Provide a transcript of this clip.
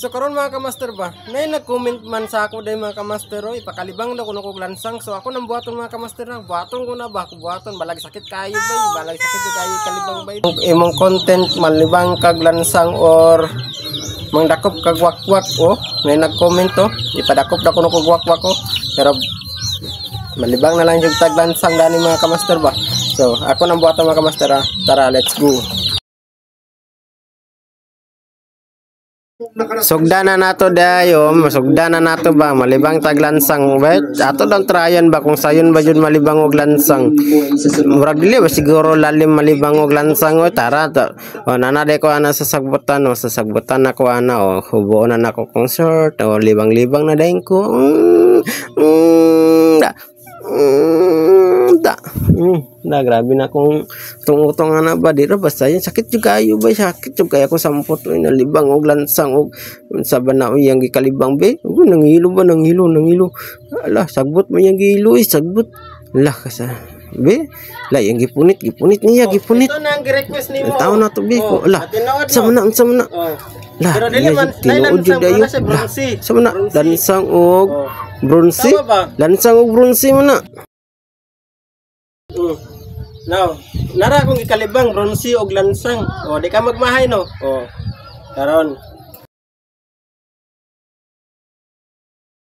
So karon mga kamaster ba, nay nag-comment man sa ako day mga kamaster oy, pakalibang daw kuno kog lansang. So ako nang buhaton mga kamaster na, buhaton ko na ba, buhaton balag sakit kayo bay, balag sakit kayo kalibang bay. Imong content malibang kag lansang or mangdakop kag wakwak oh, may nag-comment oh, ipadakop na kuno kog wakwak oh. Pero malibang na lang yung tag lansang dani mga kamaster ba. So ako nang buhaton mga kamaster ha. Tara, let's go. Sugdana nato dayo, masugdana nato ba malibang taglansang bet. Ato dang tryan ba kung sayon ba jud malibang og lansang. Murag dili ba siguro lalim malibang og lansang o tara to. O nana de ko ana sa sagbutan o sa sagbutan ako ana o hubo na nako kung short o libang-libang na dayon ko. Grabe na kung tungutong ana ba dira basta yan sakit juga ayo ba sakit juga ako sampot oy nalibang og lansang og sa banaw yang gikalibang be nangilo ba nangilo ala sagbot mo yang gilo sagbot lah kasa be la yang gipunit niya gipunit ito nang request nimo taw na to be ko ala sa mana lah pero dili man tinuod jud dayo sa mana lansang og bronze lansang og bronze mana. Now, nara akong ikalibang bronze og lansang. O di ka magmahay no. O. Karon,